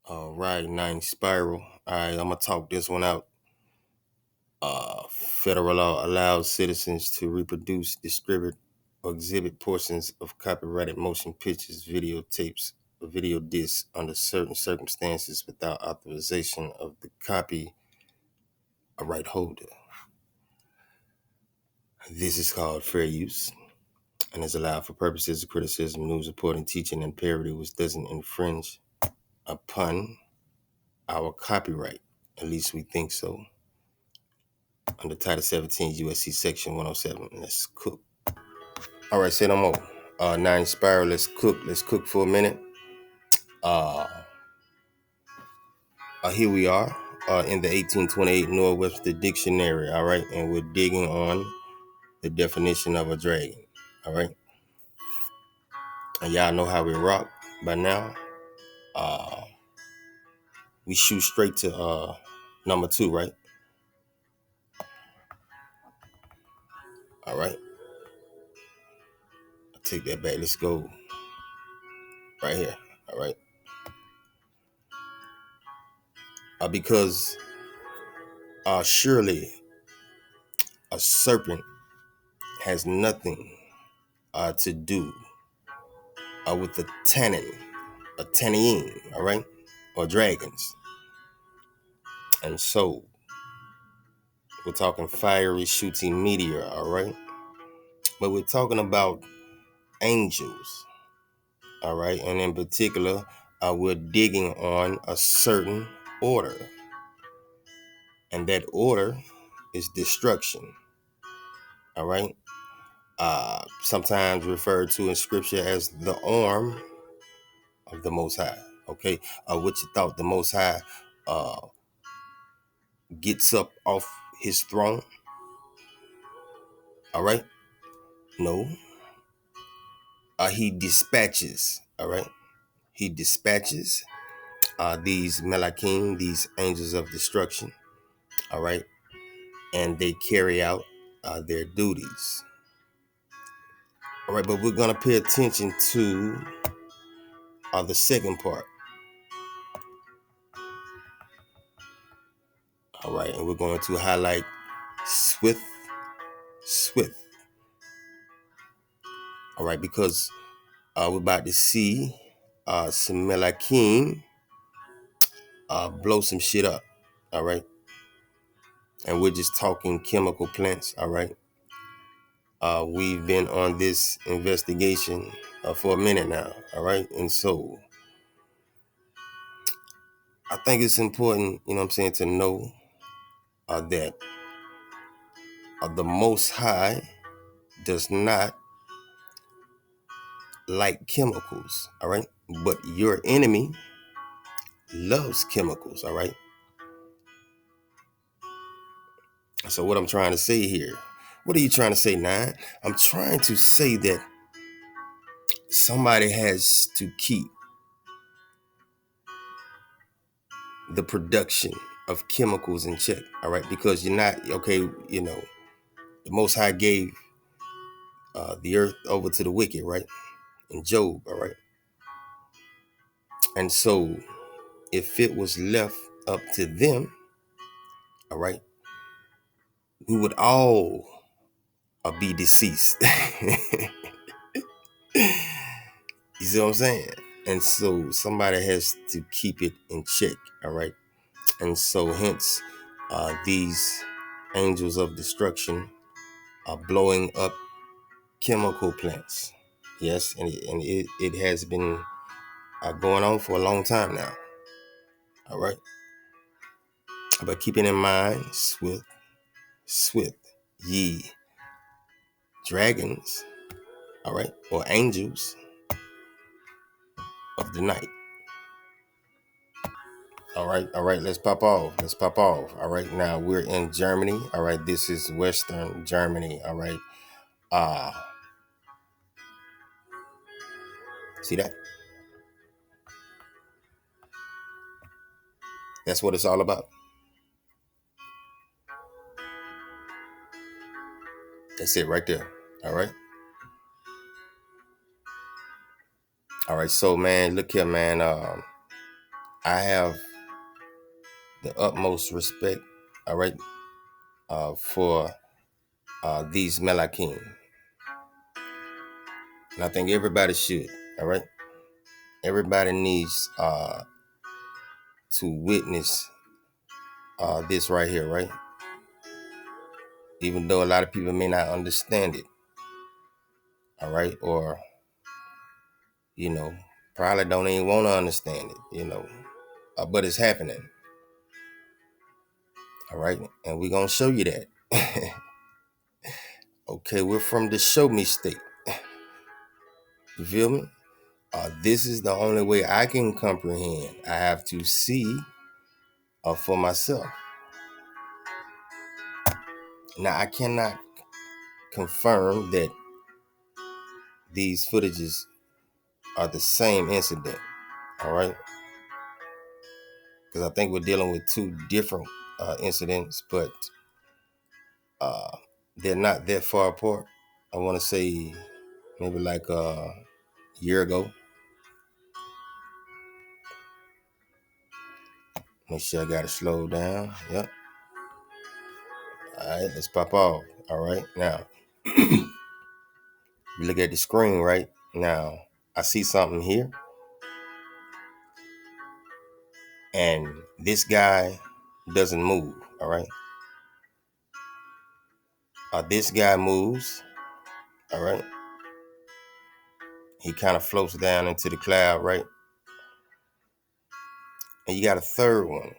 All right, nine spiral. All right, I'm gonna talk this one out. Federal law allows citizens to reproduce, distribute, or exhibit portions of copyrighted motion pictures, videotapes, or video discs under certain circumstances without authorization of the copyright holder. This is called fair use and is allowed for purposes of criticism, news reporting, teaching, and parody, which doesn't infringe upon our copyright. At least we think so. Under Title 17 USC Section 107. Let's cook. All right, say no more. Nine Spiral, let's cook. Let's cook for a minute. Uh, Here we are in the 1828 Northwebster Dictionary, all right? And we're digging on the definition of a dragon, all right? And y'all know how we rock by now. Uh, we shoot straight to number 2, right? All right, I'll take that back. Let's go right here, all right? Because surely a serpent has nothing to do with the tannin, a tannin, all right, or dragons. And so we're talking fiery shooting meteor, all right, but we're talking about angels, all right, and in particular, we're digging on a certain order, and that order is destruction, all right. Sometimes referred to in scripture as the arm of the Most High. Okay, what you thought the Most High uh, gets up off his throne? All right, no, he dispatches. All right, he dispatches these Malakim, these angels of destruction. All right, and they carry out their duties. All right, but we're gonna pay attention to the second part. All right, and we're going to highlight swift. All right, because we're about to see some Malakim blow some shit up. All right, and we're just talking chemical plants. All right, we've been on this investigation for a minute now. All right, and so I think it's important, you know what I'm saying, to know that the Most High does not like chemicals. All right, but your enemy loves chemicals. All right. So what I'm trying to say here, what are you trying to say, Nine? I'm trying to say that somebody has to keep the production of chemicals in check, all right? Because you're not, okay, you know, the Most High gave the earth over to the wicked, right? In Job, all right? And so if it was left up to them, all right, we would all be deceased. You see what I'm saying? And so somebody has to keep it in check, all right? And so hence these angels of destruction are blowing up chemical plants. Yes, and it has been going on for a long time now, all right? But keeping in mind, swift, ye dragons, all right, or angels of the night. All right, let's pop off. All right, now we're in Germany. All right, this is Western Germany. All right. Uh, See that? That's what it's all about. That's it right there. All right. All right. So man, look here, man. I have the utmost respect, all right, for these Melakim. And I think everybody should, all right? Everybody needs to witness this right here, right? Even though a lot of people may not understand it, all right? Or, you know, probably don't even want to understand it, you know, but it's happening, all right? And we're going to show you that. Okay, we're from the show me state. You feel me? This is the only way I can comprehend. I have to see for myself. Now, I cannot confirm that these footages are the same incident, all right? Because I think we're dealing with two different incidents, but they're not that far apart. I want to say maybe like a year ago. Make sure I got it slowed down. Yep. All right, let's pop off. All right, now, you look at the screen right now. I see something here, and this guy doesn't move. All right, this guy moves. All right, he kind of floats down into the cloud, right? And you got a third one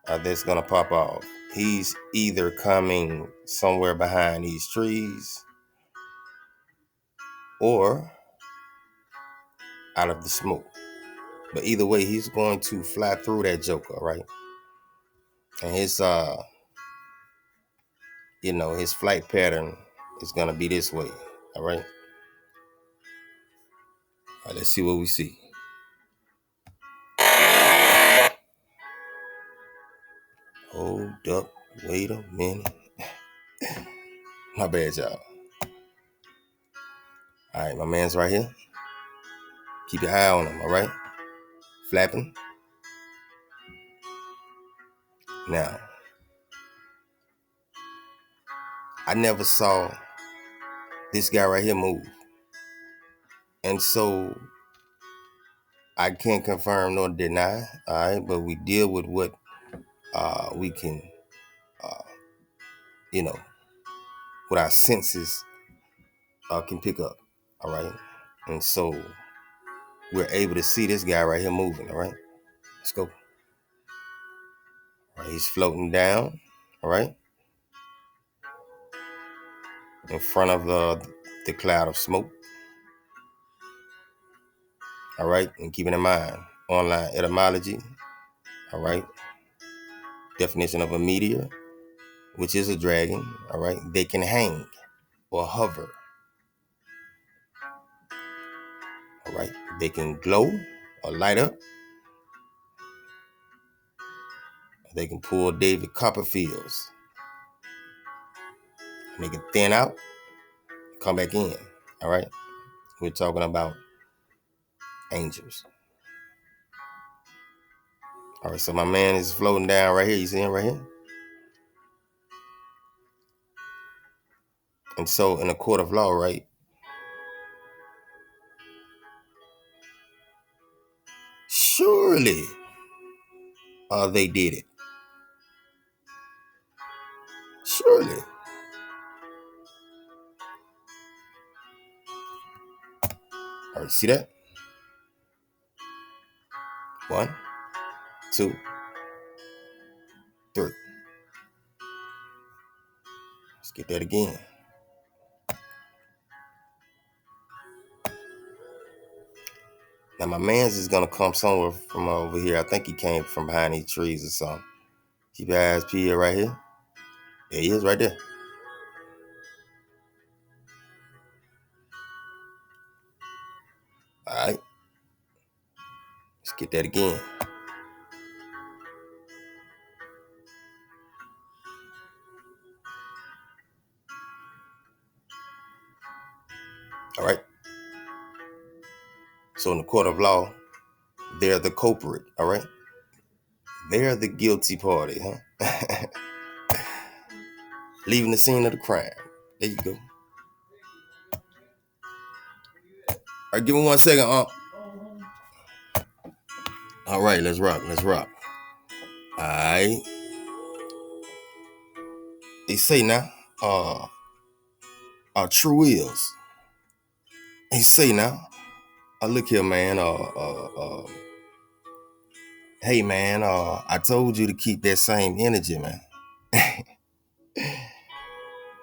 that's gonna pop off. He's either coming somewhere behind these trees or out of the smoke. But either way, he's going to fly through that joker, right? And his his flight pattern is gonna be this way. All right. All right, let's see what we see. Hold up, wait a minute. My bad, y'all. All right, my man's right here. Keep your eye on him, all right? Flapping. Now, I never saw this guy right here move. And so I can't confirm nor deny, all right? But we deal with what we can, you know, what our senses can pick up, all right? And so we're able to see this guy right here moving, all right? Let's go. All right, he's floating down, all right? In front of the cloud of smoke, all right? And keeping in mind, online etymology, all right? Definition of a meteor, which is a dragon, all right? They can hang or hover, all right? They can glow or light up. They can pull David Copperfields. And they can thin out, come back in, all right? We're talking about angels. All right, so my man is floating down right here. You see him right here? And so in a court of law, right, surely they did it. Surely. All right, see that? 1, 2, 3. Let's get that again. Now my man's is gonna come somewhere from over here. I think he came from behind these trees or something. Keep your eyes peeled right here. There he is right there. All right. Let's get that again. All right. So in the court of law, they're the culprit. All right. They're the guilty party, huh? Leaving the scene of the crime. There you go. All right, give me 1 second. All right, let's rock. Let's rock. All right. They say now, true is. They say now, look here, man. Hey, man. I told you to keep that same energy, man.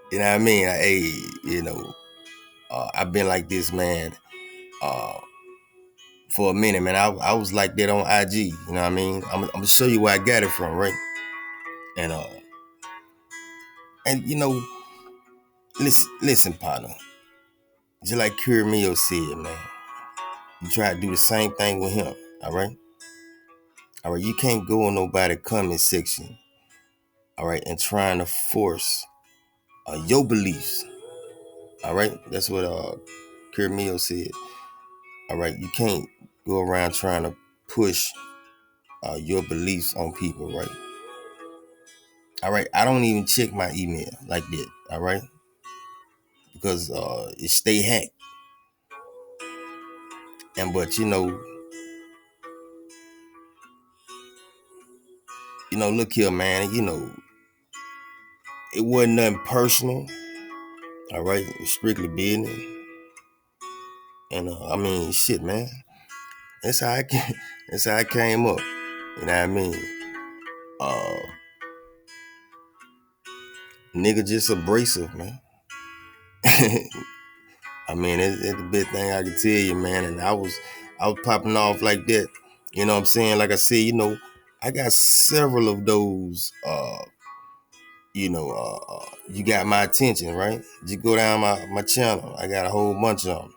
You know what I mean? Hey, I've been like this, man. For a minute, man. I was like that on IG. You know what I mean? I'm gonna show you where I got it from, right? And listen, partner. Just like Curimio said, man. You try to do the same thing with him. All right. All right. You can't go on nobody comment section. All right, and trying to force your beliefs. All right, that's what Curimio said. All right, you can't go around trying to push your beliefs on people, right? All right, I don't even check my email like that. All right, because it stay hacked. And but look here, man. It wasn't nothing personal. All right, it was strictly business. And I mean, shit, man. That's how I came, that's how I came up. You know what I mean? Uh, Nigga just abrasive, man. I mean, it's the big thing I can tell you, man. And I was popping off like that. You know what I'm saying? Like I said, I got several of those. You got my attention, right? You go down my channel. I got a whole bunch of them.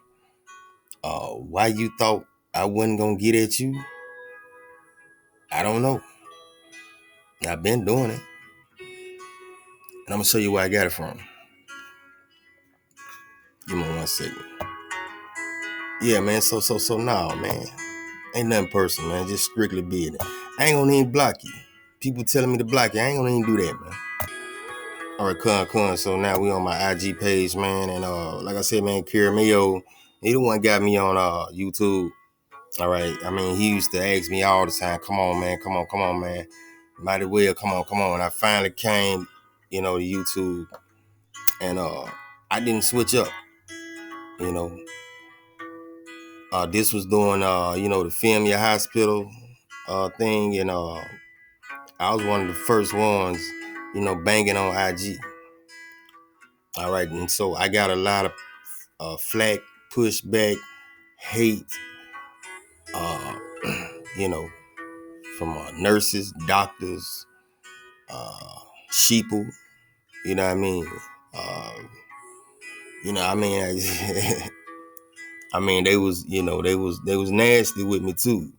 Why you thought I wasn't gonna get at you? I don't know. I've been doing it, and I'm gonna show you where I got it from. Give me 1 second. Yeah, man. So now, man. Ain't nothing personal, man. Just strictly business. I ain't gonna even block you. People telling me to block you. I ain't gonna even do that, man. All right, Con. So now we on my IG page, man. And like I said, man, Curimio, he the one got me on YouTube. All right. I mean, he used to ask me all the time, come on, man. Might as well, come on. I finally came, to YouTube. And I didn't switch up, you know. This was doing, the Film Your Hospital thing. And I was one of the first ones, banging on IG. All right, and so I got a lot of flack, pushback, hate, uh, you know, from nurses, doctors, sheeple. You know what I mean? Uh, I mean, I mean, they was nasty with me too.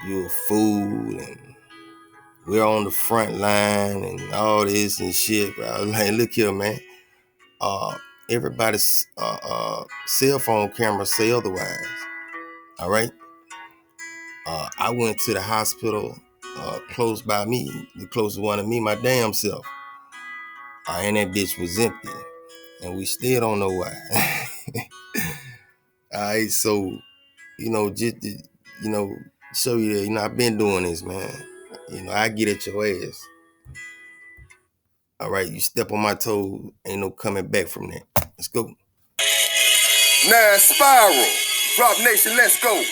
You a fool, and we're on the front line, and all this and shit. But I was like, look here, man. Everybody's cell phone camera say otherwise. All right. I went to the hospital close by me, the closest one to me, my damn self. And that bitch was empty. And we still don't know why. All right, so, just to, show you that, I've been doing this, man. I get at your ass. All right, you step on my toes, ain't no coming back from that. Let's go. Nine Spiral. Rock Nation, let's go.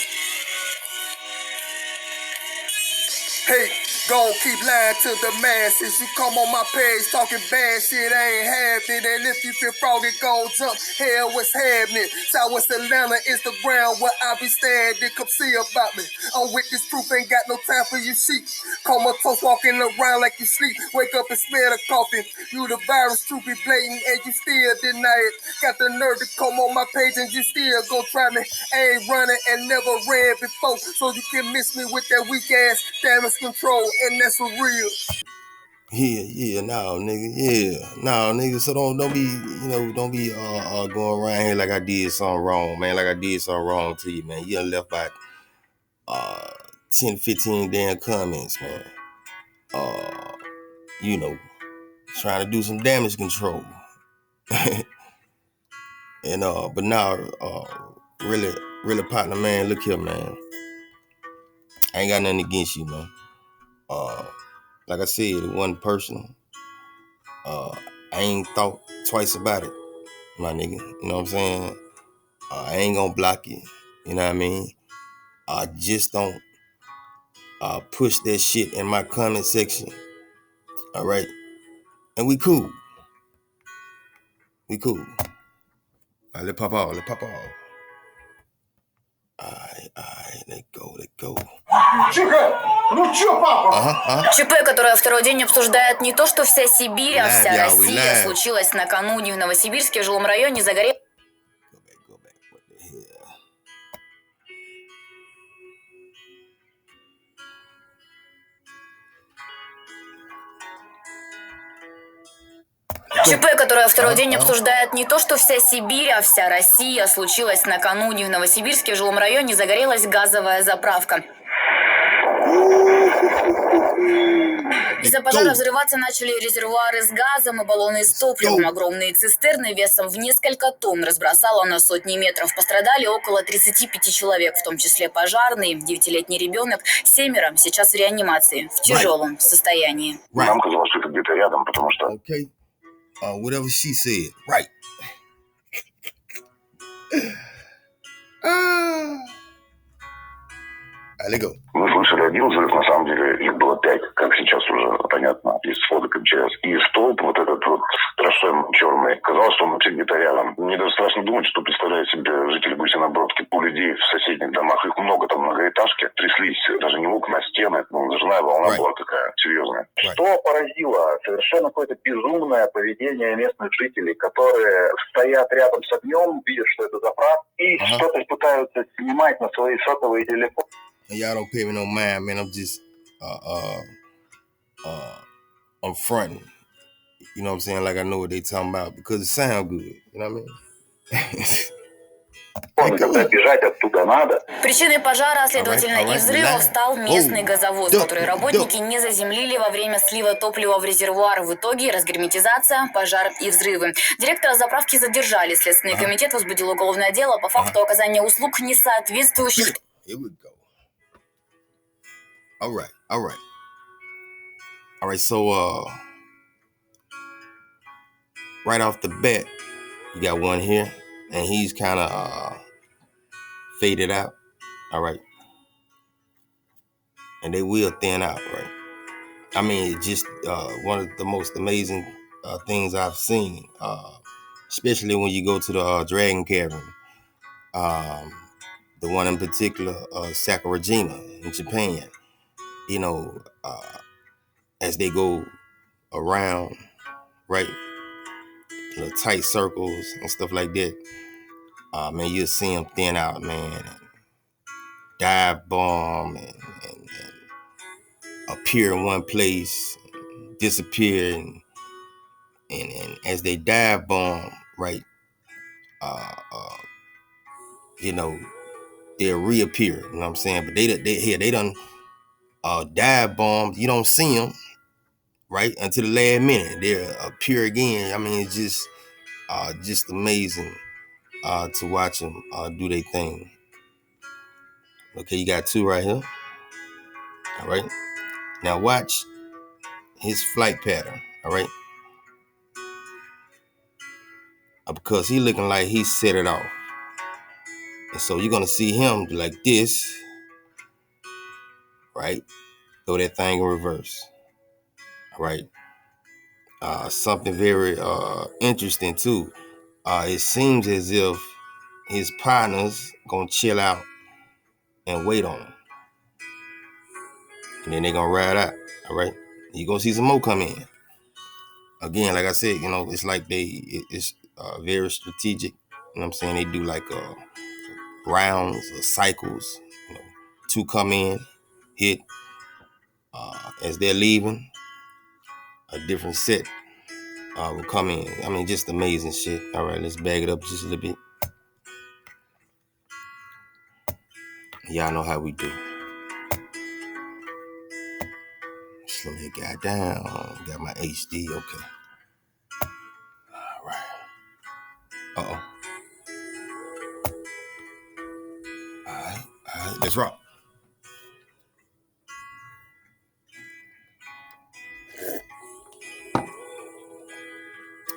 Hey, gon' keep lying to the masses. You come on my page talking bad shit, I ain't happening. And if you feel froggy, gon' jump. Hell, what's happening? Southwest Atlanta is the ground where I be standing. Come see about me. I'm with this truth, ain't got no time for you sheep. Comatose walking around like you sleep. Wake up and smell the coffee. You the virus, truth be blatant, and you still deny it. Got the nerve to come on my page and you still gon' try me. I ain't running and never ran before, so you can miss me with that weak ass damage control, and that's for real. No, nigga, no, nigga. So don't be, don't be going around here like I did something wrong, man. Like I did something wrong to you, man. You done left by 10, 15 damn comments, man. You know, trying to do some damage control. And but now, really partner, man, look here, man. I ain't got nothing against you, man. Like I said, it wasn't personal. I ain't thought twice about it, my nigga. You know what I'm saying? I ain't gonna block you. You know what I mean? I just don't push that shit in my comment section. All right? And we cool. We cool. All right, let pop off. Alright, let go. ЧП, которое второй день обсуждает не то, что вся Сибирь, а вся Россия, случилось накануне в Новосибирске, в жилом районе загорелось. Go back. What the hell? ЧП, которое второй день обсуждает не то, что вся Сибирь, а вся Россия, случилось накануне в Новосибирске, в жилом районе загорелась газовая заправка. Из-за пожара взрываться начали резервуары с газом и баллоны с топливом. Огромные цистерны весом в несколько тонн разбросало на сотни метров. Пострадали около 35 человек, в том числе пожарный, 9-летний ребенок, 7 сейчас в реанимации, в тяжелом состоянии. Нам казалось, что это где-то рядом, потому что... Okay. Whatever she said. Right. Let go. Мы слышали один взрыв, на самом деле их было 5, как сейчас уже понятно, из фоток МЧС. И столб вот этот вот страшный черный, казалось, что он вообще где-то рядом. Мне даже страшно думать, что представляют себе жители Гусинобродки, у людей в соседних домах. Их много, там многоэтажки, тряслись даже не окна, а стены. Взрывная волна была такая серьезная. Что поразило? Совершенно какое-то безумное поведение местных жителей, которые стоят рядом с огнем, видят, что это заправка, и что-то пытаются снимать на свои сотовые телефоны. Y'all don't pay me no mind, man. I'm just I'm fronting. You know what I'm saying? Like I know what they talking about because it sound good. You know what I mean? Когда бежать оттуда надо. Причиной пожара, следовательно, и взрывов стал местный газовоз, который работники не заземлили во время слива топлива в резервуар. В итоге разгерметизация, пожар и взрывы. Директора заправки задержали. Следственный комитет возбудил уголовное дело по факту оказания услуг, не соответствующих... All right. So, right off the bat, you got one here, and he's kind of faded out. All right, and they will thin out. Right. I mean, just one of the most amazing things I've seen, especially when you go to the Dragon Cavern. The one in particular, Sakurajima in Japan. You know, as they go around, right, tight circles and stuff like that, man, you'll see them thin out, man, and dive bomb and appear in one place, disappear, and as they dive bomb, right, you know, they'll reappear. You know what I'm saying? But they done dive bomb. You don't see them, right, until the last minute. They'll appear again. I mean, it's just amazing to watch them do their thing. Okay, you got 2 right here. All right. Now watch his flight pattern. All right. Because he looking like he set it off. And so you're going to see him do like this. Right. Throw that thing in reverse. All right. Something very interesting too. It seems as if his partners going to chill out and wait on him. And then they're going to ride out. All right. You're going to see some more come in. Again, like I said, you know, it's like it's very strategic. You know what I'm saying? They do like rounds or cycles. You know, 2 come in, hit. As they're leaving, a different set will come in. I mean, just amazing shit. All right, let's bag it up just a little bit. Y'all know how we do. Slow that guy down. Got my HD. Okay. All right. Uh-oh. All right. Let's rock.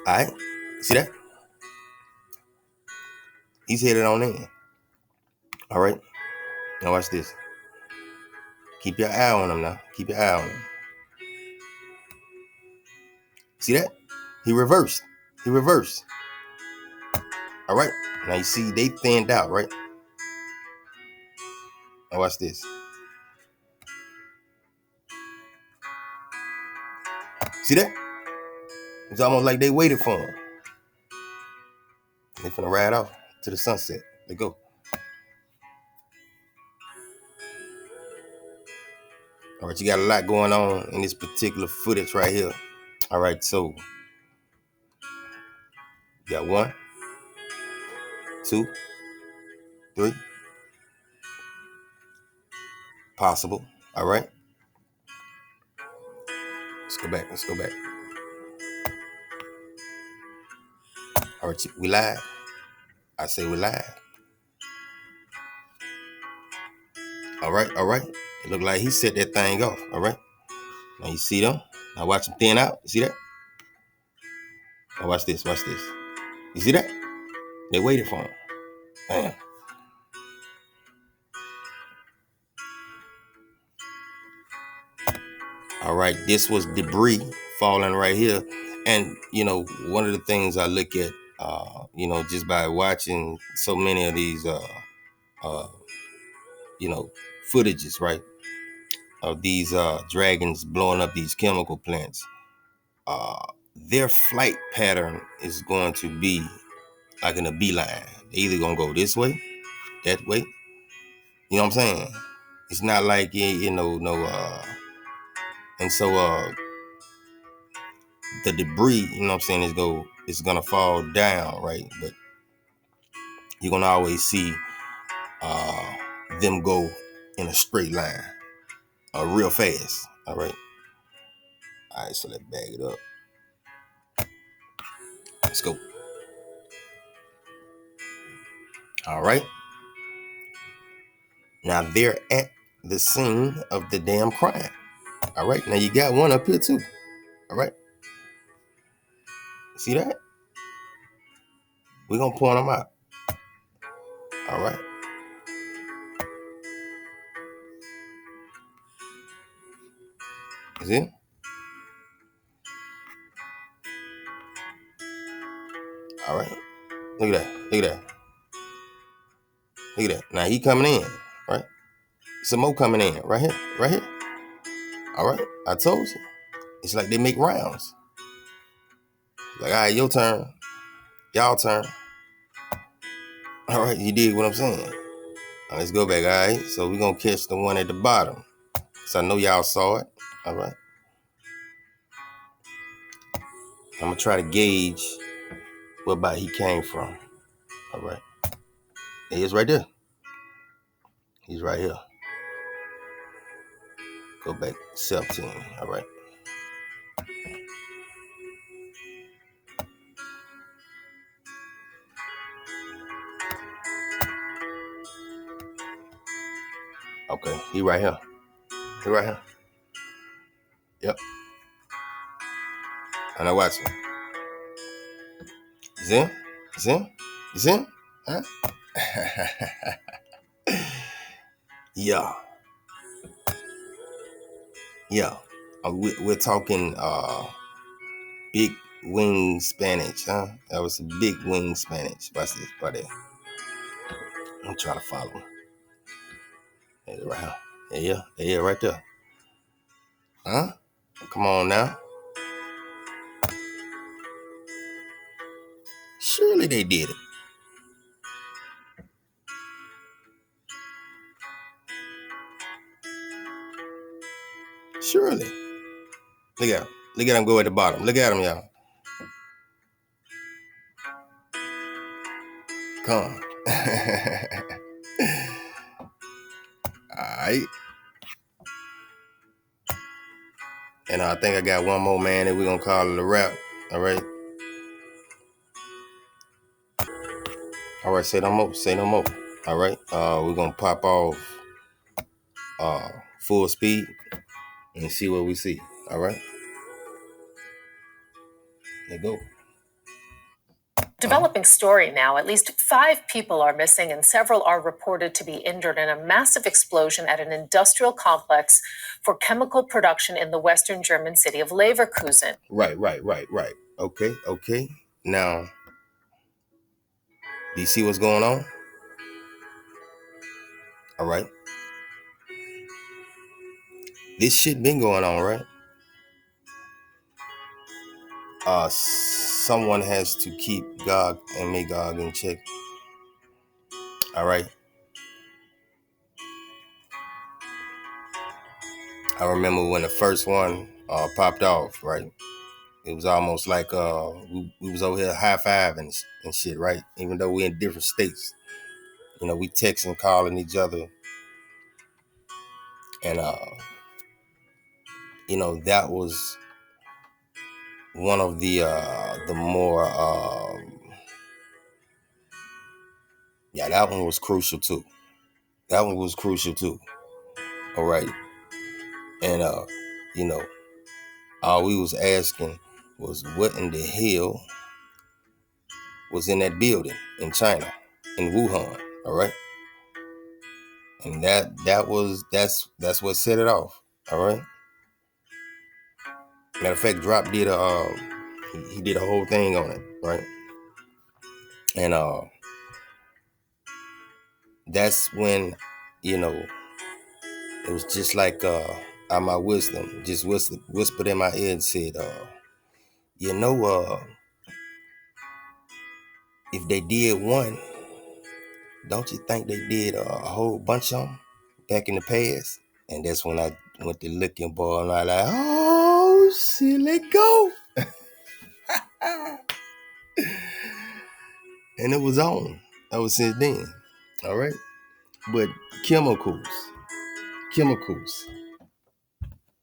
All right. See that? He's headed on in. All right. Now watch this. Keep your eye on him now. Keep your eye on him. See that? He reversed. He reversed. All right. Now you see they thinned out, right? Now watch this. See that? It's almost like they waited for him. They finna ride off to the sunset. They go. All right, you got a lot going on in this particular footage right here. All right, so you got 1, 2, 3. Possible. All right. Let's go back. Let's go back. All right, we live. I say we live. All right, all right. It look like he set that thing off. All right. Now you see them. Now watch them thin out. You see that? Now watch this. Watch this. You see that? They waited for him. Bam. All right. This was debris falling right here. And, you know, one of the things I look at, you know, just by watching so many of these, you know, footages, right, of these dragons blowing up these chemical plants, their flight pattern is going to be like in a beeline. They're either going to go this way, that way. You know what I'm saying? It's not like, you know, and so the debris, you know what I'm saying, is going to fall down, right? But you're going to always see them go in a straight line real fast. All right. All right, so let's bag it up. Let's go. All right. Now they're at the scene of the damn crime. All right. Now you got one up here too. All right. See that? We're going to point them out. All right. Is it? All right. Look at that. Look at that. Look at that. Now he coming in, right? Some more coming in, right here, right here. All right. I told you. It's like they make rounds. Like, all right, your turn. Y'all turn. All right, you dig what I'm saying? Now let's go back, all right? So we're going to catch the one at the bottom. So I know y'all saw it. All right. I'm going to try to gauge what body he came from. All right. He is right there. He's right here. Go back 17. All right. Okay. He right here. He right here. Yep. And now watch him. You see him? You see him? You see him? Huh? Yeah. Yeah. We're talking big wing Spanish, huh? That was a big wing Spanish. Watch this right there. I'm trying to follow him. There, right here. Yeah, yeah, right there. Huh? Come on now. Surely they did it. Surely. Look at him. Look at him go at the bottom. Look at him, y'all. Come on. All right. And I think I got one more, man, and we're going to call it a wrap. All right? All right, say no more. Say no more. All right? We're going to pop off full speed and see what we see. All right? There you go. Developing story now. At least 5 people are missing and several are reported to be injured in a massive explosion at an industrial complex for chemical production in the western German city of Leverkusen. Right. Okay. Now, do you see what's going on? All right. This shit been going on, right? Someone has to keep Gog and Magog in check. All right. I remember when the first one popped off, right? It was almost like we was over here high-fiving and shit, right? Even though we in different states. You know, we texting, calling each other. And, you know, that was one of the more, that one was crucial too. All right. And, you know, all we was asking was what in the hell was in that building in China, in Wuhan, all right? And that's what set it off, all right? Matter of fact, Drop did he did a whole thing on it, right? And that's when, you know, it was just like my wisdom just whispered in my ear and said, you know, if they did one, don't you think they did a whole bunch of them back in the past? And that's when I went to looking, boy, and I like, oh shit, let go. And it was on. Ever since then. All right. But chemicals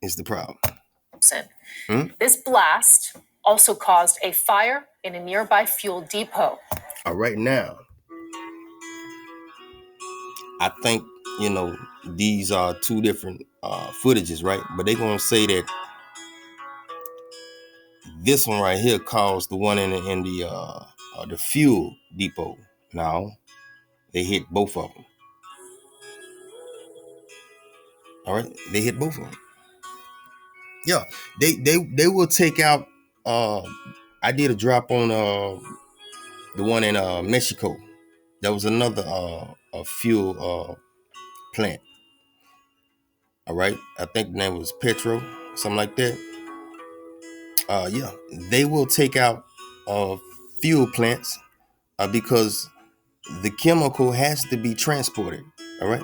is the problem. This blast also caused a fire in a nearby fuel depot. All right, now, I think, you know, these are 2 different footages, right? But they're going to say that this one right here caused the one in the fuel depot. Now, they hit both of them. All right, they hit both of them. Yeah, they will take out. I did a drop on the one in Mexico. There was another a fuel plant. All right, I think the name was Petro, something like that. Yeah, they will take out fuel plants because the chemical has to be transported. All right,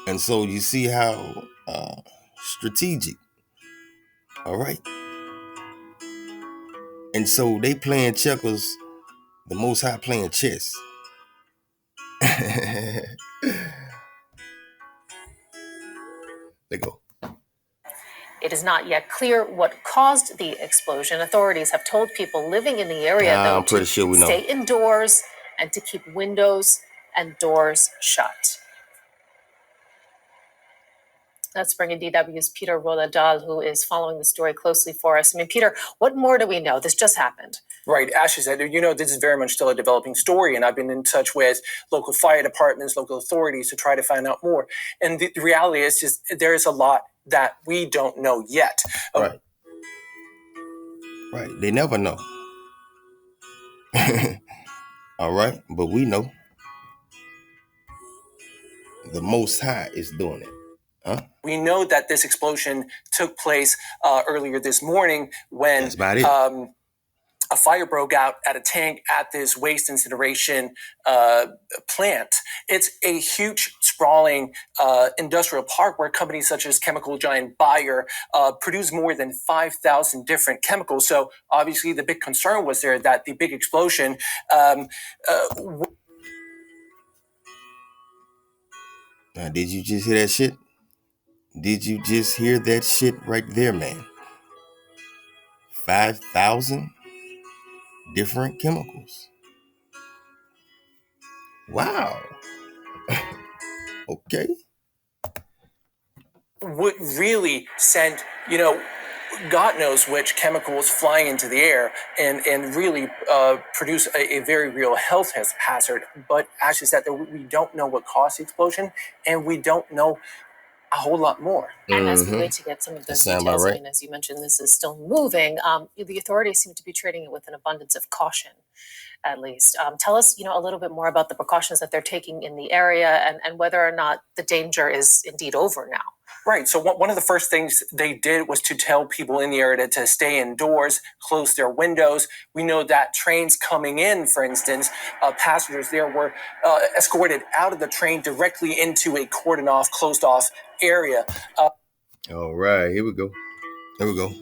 and so you see how strategic. All right, and so they playing checkers, the Most High playing chess. They go. It is not yet clear what caused the explosion. Authorities have told people living in the area, though, to stay indoors and to keep windows and doors shut. Let's bring in DW's Peter Rodadal, who is following the story closely for us. I mean, Peter, what more do we know? This just happened. Right, Ashley said, you know, this is very much still a developing story, and I've been in touch with local fire departments, local authorities to try to find out more. And the reality is just there is a lot that we don't know yet. Right. Right. They never know. All right. But we know the Most High is doing it. Huh? We know that this explosion took place earlier this morning when that's about it. A fire broke out at a tank at this waste incineration plant. It's a huge, sprawling industrial park where companies such as chemical giant Bayer produce more than 5,000 different chemicals. So obviously the big concern was there that the big explosion Now, did you just hear that shit? Did you just hear that shit right there, man? 5,000 different chemicals. Wow. Okay. Would really send, God knows which chemicals flying into the air and really produce a very real health hazard. But as you said, we don't know what caused the explosion, and we don't know a whole lot more. And as we wait to get some of those details, right. I mean, as you mentioned, this is still moving. The authorities seem to be treating it with an abundance of caution, at least. Tell us, a little bit more about the precautions that they're taking in the area and whether or not the danger is indeed over now. Right. So one of the first things they did was to tell people in the area to stay indoors, close their windows. We know that trains coming in, for instance, passengers there were escorted out of the train directly into a cordoned off, closed off area. All right, here we go. All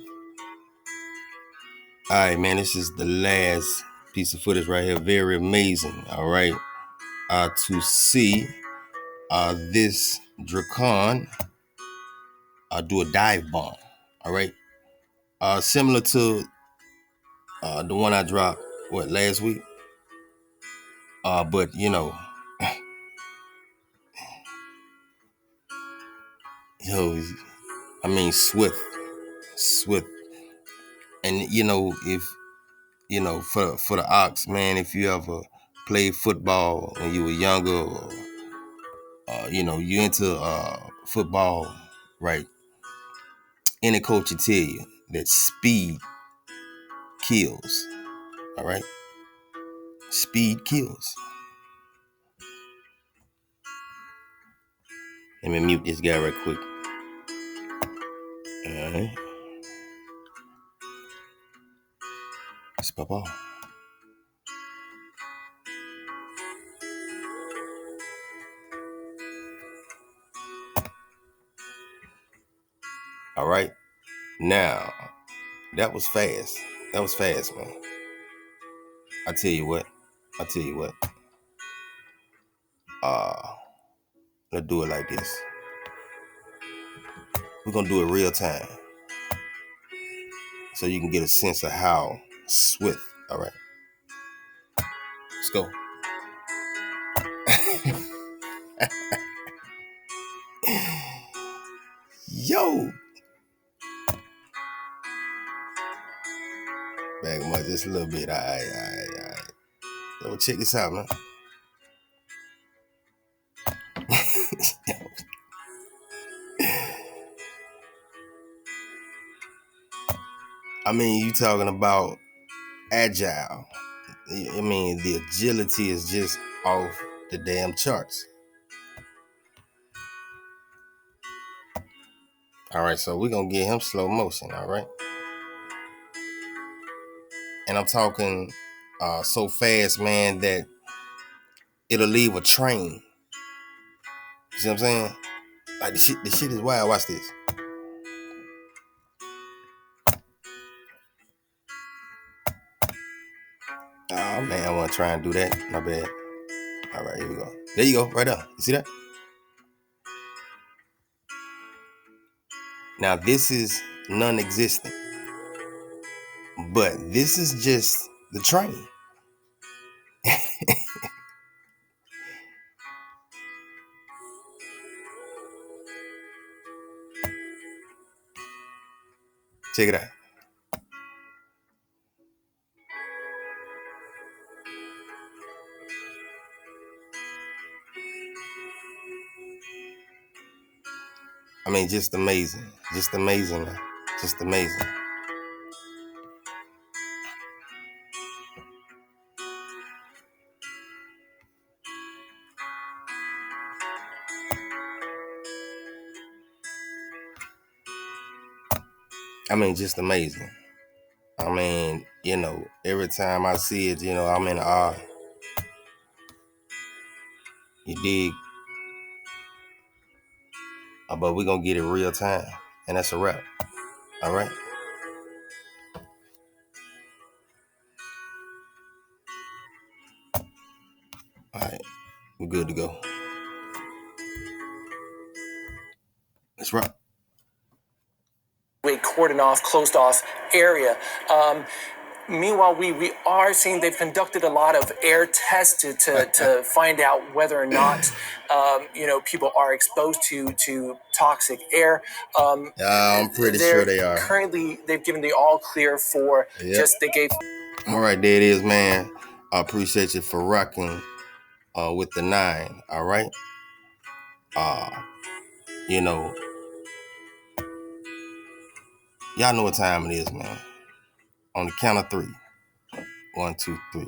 right, man, this is the last piece of footage right here. Very amazing. All right. To see this Drakhon do a dive bomb. All right. Similar to the one I dropped, last week? But swift. And if for the ox, man, if you ever played football when you were younger, or you into football, right? Any coach will tell you that speed kills. All right, speed kills. Let me mute this guy right quick. All right, it's Papa. All right, now that was fast. That was fast, man. I tell you what. Let's do it like this. We're gonna do it real time, so you can get a sense of how swift. All right, let's go. Yo, back much just a little bit. All right. So check this out, man. I mean, you talking about agile. I mean, the agility is just off the damn charts. All right, so we're gonna get him slow motion, all right? And I'm talking so fast, man, that it'll leave a train. You see what I'm saying? Like the shit is wild. Watch this. Oh man, I wanna try and do that. My bad. All right, here we go. There you go, right there. You see that? Now this is non-existent, but this is just the train. Check it out. I mean, just amazing. Just amazing, man. Just amazing. I mean, just amazing. I mean, every time I see it, I'm in awe. You dig? But we're going to get it real time. And that's a wrap. All right? All right. We're good to go. That's right. A cordoned off, closed off area. Meanwhile, we are seeing they've conducted a lot of air tests to find out whether or not people are exposed to toxic air. I'm pretty sure they are. Currently, they've given the all clear for they gave. All right, there it is, man. I appreciate you for rocking with the 9. All right. You know, y'all know what time it is, man. On the count of 3. 1, 2, 3.